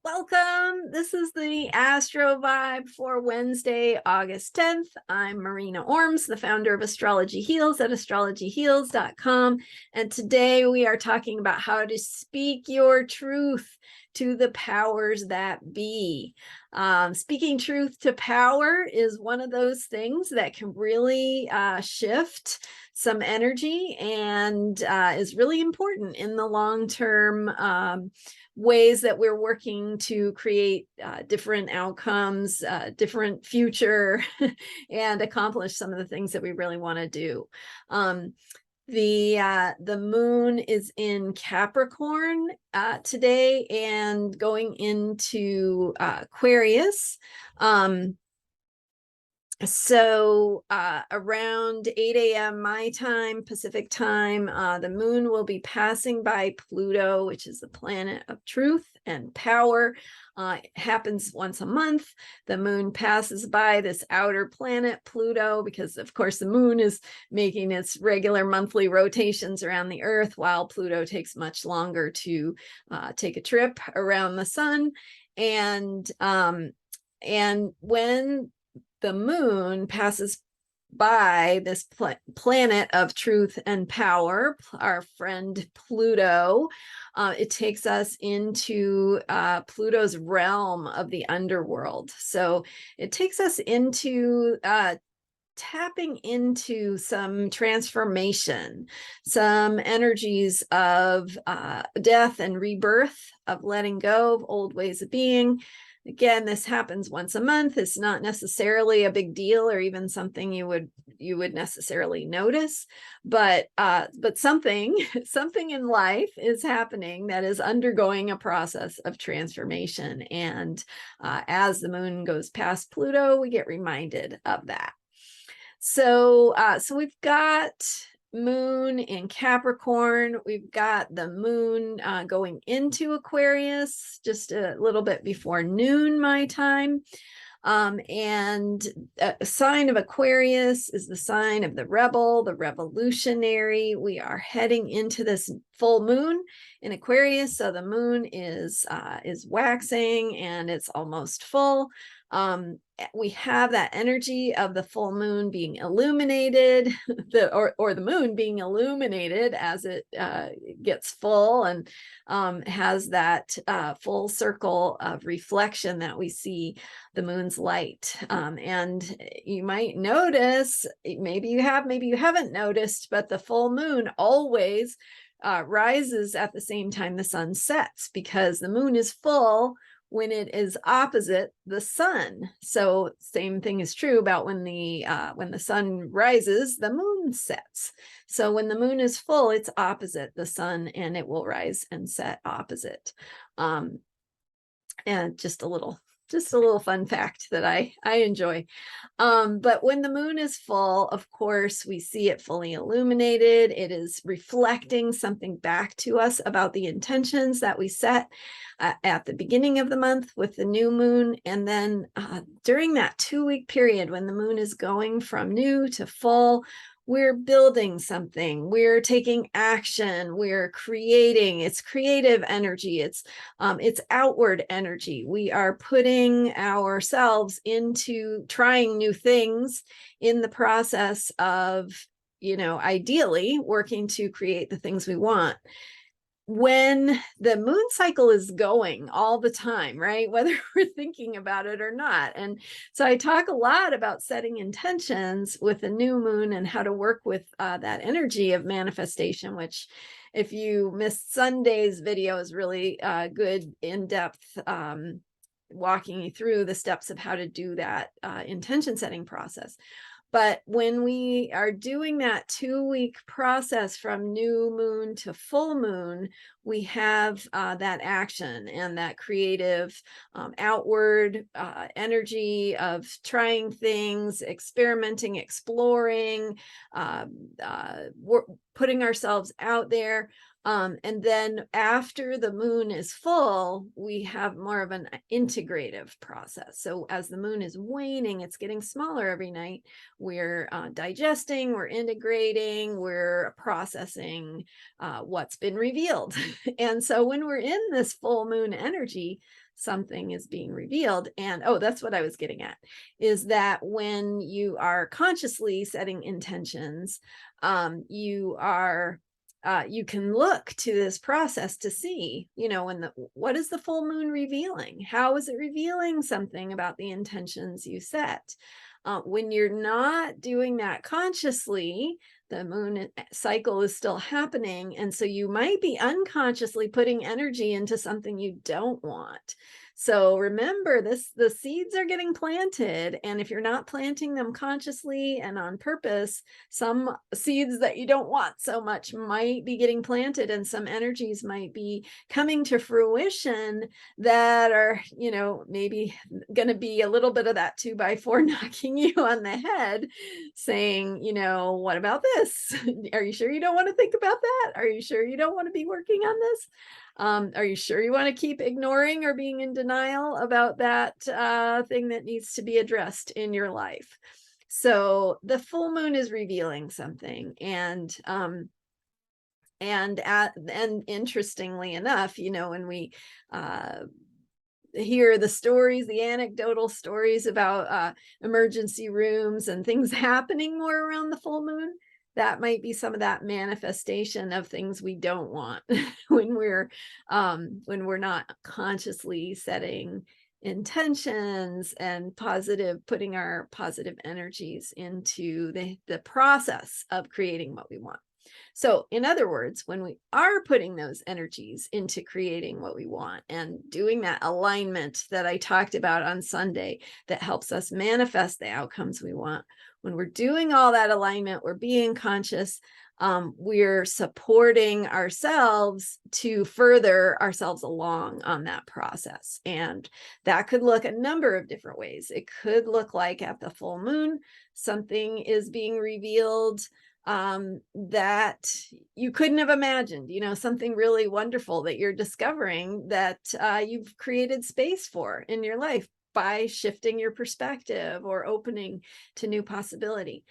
Welcome. This is the Astro Vibe for Wednesday, August 10th. I'm Marina Ormes, the founder of Astrology Heals at astrologyheals.com. And today we are talking about how to speak your truth to the powers that be. Speaking truth to power is one of those things that can really shift some energy and is really important in the long-term ways that we're working to create different outcomes, different future, and accomplish some of the things that we really want to do. The moon is in Capricorn today and going into Aquarius. So around 8 a.m. my time, Pacific time, the moon will be passing by Pluto, which is the planet of truth and power. It happens once a month. The moon passes by this outer planet, Pluto, because of course the moon is making its regular monthly rotations around the Earth, while Pluto takes much longer to take a trip around the sun. And when the moon passes by this planet of truth and power, our friend Pluto, it takes us into Pluto's realm of the underworld. So it takes us into tapping into some transformation, some energies of death and rebirth, of letting go of old ways of being. Again, this happens once a month. It's not necessarily a big deal or even something you would necessarily notice, but something in life is happening that is undergoing a process of transformation. And as the moon goes past Pluto, we get reminded of that. So we've got moon in Capricorn. We've got the moon going into Aquarius just a little bit before noon my time. And a sign of Aquarius is the sign of the rebel, the revolutionary. We are heading into this full moon in Aquarius. So the moon is waxing and it's almost full. We have that energy of the full moon being illuminated, or the moon being illuminated as it gets full, and has that full circle of reflection that we see the moon's light. And you might notice, maybe you have, maybe you haven't noticed, but the full moon always rises at the same time the sun sets, because the moon is full when it is opposite the sun. So same thing is true about when the sun rises, the moon sets. So when the moon is full, it's opposite the sun, and it will rise and set opposite. And just a little fun fact that I enjoy. But when the moon is full, of course, we see it fully illuminated. It is reflecting something back to us about the intentions that we set at the beginning of the month with the new moon. And then during that 2-week period when the moon is going from new to full, we're building something, we're taking action, we're creating. It's creative energy, it's outward energy. We are putting ourselves into trying new things in the process of, ideally working to create the things we want. When the moon cycle is going all the time, right? Whether we're thinking about it or not. And so I talk a lot about setting intentions with the new moon and how to work with that energy of manifestation, which, if you missed Sunday's video, is really good in-depth walking you through the steps of how to do that intention setting process. But when we are doing that 2-week process from new moon to full moon, we have that action and that creative outward energy of trying things, experimenting, exploring, putting ourselves out there. And then after the moon is full, we have more of an integrative process. So as the moon is waning, it's getting smaller every night. We're digesting, we're integrating, we're processing what's been revealed. And so when we're in this full moon energy, something is being revealed. And oh, that's what I was getting at, is that when you are consciously setting intentions, you can look to this process to see, what is the full moon revealing? How is it revealing something about the intentions you set? When you're not doing that consciously, the moon cycle is still happening. And so you might be unconsciously putting energy into something you don't want. So remember this, the seeds are getting planted. And if you're not planting them consciously and on purpose, some seeds that you don't want so much might be getting planted, and some energies might be coming to fruition that are, maybe going to be a little bit of that 2x4 knocking you on the head, saying, what about this? Are you sure you don't want to think about that? Are you sure you don't want to be working on this? Are you sure you want to keep ignoring or being in denial about that thing that needs to be addressed in your life? So the full moon is revealing something, and interestingly enough, when we hear the stories, the anecdotal stories about emergency rooms and things happening more around the full moon, that might be some of that manifestation of things we don't want when we're not consciously setting intentions and putting our positive energies into the process of creating what we want. So in other words, when we are putting those energies into creating what we want and doing that alignment that I talked about on Sunday that helps us manifest the outcomes we want, when we're doing all that alignment, we're being conscious, we're supporting ourselves to further ourselves along on that process. And that could look a number of different ways. It could look like at the full moon, something is being revealed that you couldn't have imagined, something really wonderful that you're discovering that you've created space for in your life by shifting your perspective or opening to new possibility.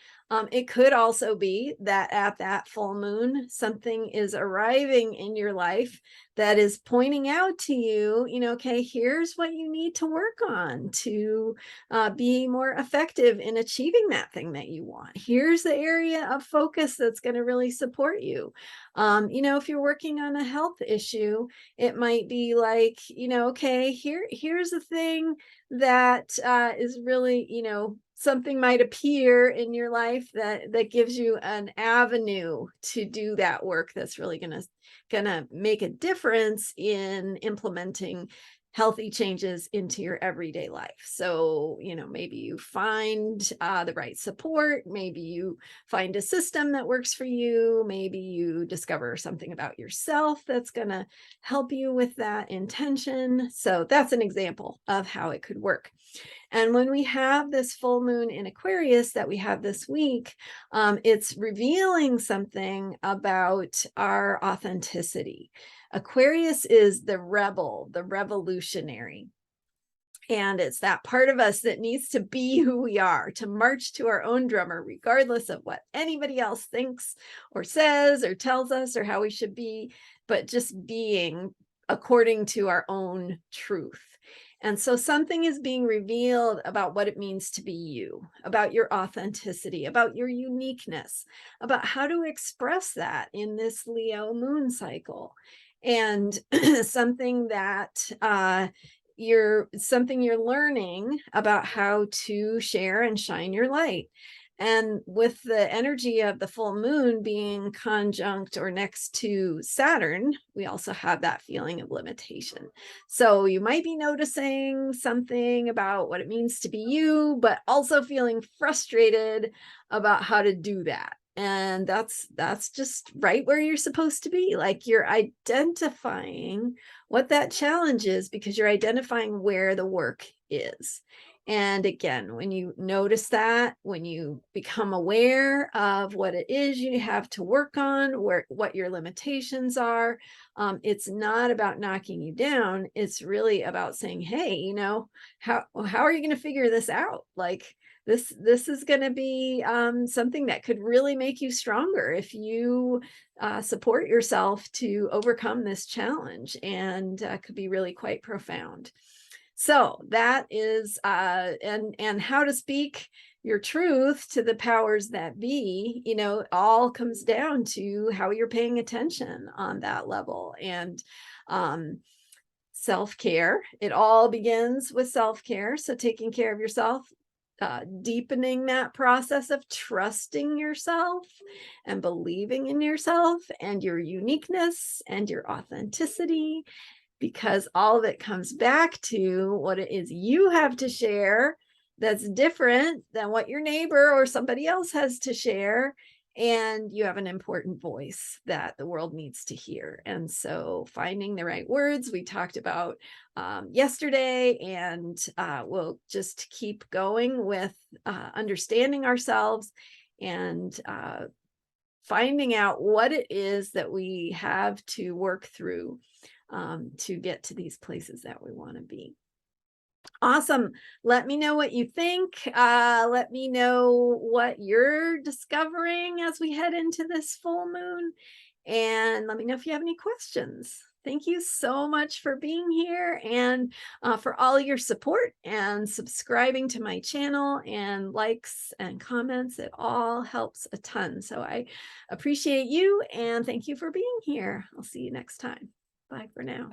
It could also be that at that full moon, something is arriving in your life that is pointing out to you, okay, here's what you need to work on to be more effective in achieving that thing that you want. Here's the area of focus that's going to really support you. If you're working on a health issue, it might be like, okay, here's a thing that is really, something might appear in your life that gives you an avenue to do that work that's really gonna make a difference in implementing healthy changes into your everyday life. So, maybe you find the right support, maybe you find a system that works for you, maybe you discover something about yourself that's gonna help you with that intention. So that's an example of how it could work. And when we have this full moon in Aquarius that we have this week, it's revealing something about our authenticity. Aquarius is the rebel, the revolutionary. And it's that part of us that needs to be who we are, to march to our own drummer, regardless of what anybody else thinks or says or tells us or how we should be, but just being according to our own truth. And so something is being revealed about what it means to be you, about your authenticity, about your uniqueness, about how to express that in this Leo moon cycle. And something that you're learning about how to share and shine your light. And with the energy of the full moon being conjunct or next to Saturn, we also have that feeling of limitation. So you might be noticing something about what it means to be you, but also feeling frustrated about how to do that. And that's just right where you're supposed to be. Like, you're identifying what that challenge is because you're identifying where the work is. And again, when you notice that, when you become aware of what it is you have to work on, what your limitations are, it's not about knocking you down. It's really about saying, hey, how are you going to figure this out? Like, this is going to be something that could really make you stronger if you support yourself to overcome this challenge, and could be really quite profound. So that is and how to speak your truth to the powers that be, all comes down to how you're paying attention on that level. And self-care, it all begins with self-care. So taking care of yourself, deepening that process of trusting yourself and believing in yourself and your uniqueness and your authenticity, because all of it comes back to what it is you have to share that's different than what your neighbor or somebody else has to share. And you have an important voice that the world needs to hear. And so finding the right words, we talked about yesterday, and we'll just keep going with understanding ourselves and finding out what it is that we have to work through to get to these places that we want to be. Awesome. Let me know what you think. Let me know what you're discovering as we head into this full moon. And let me know if you have any questions. Thank you so much for being here, and for all your support and subscribing to my channel and likes and comments. It all helps a ton. So I appreciate you, and thank you for being here. I'll see you next time. Bye for now.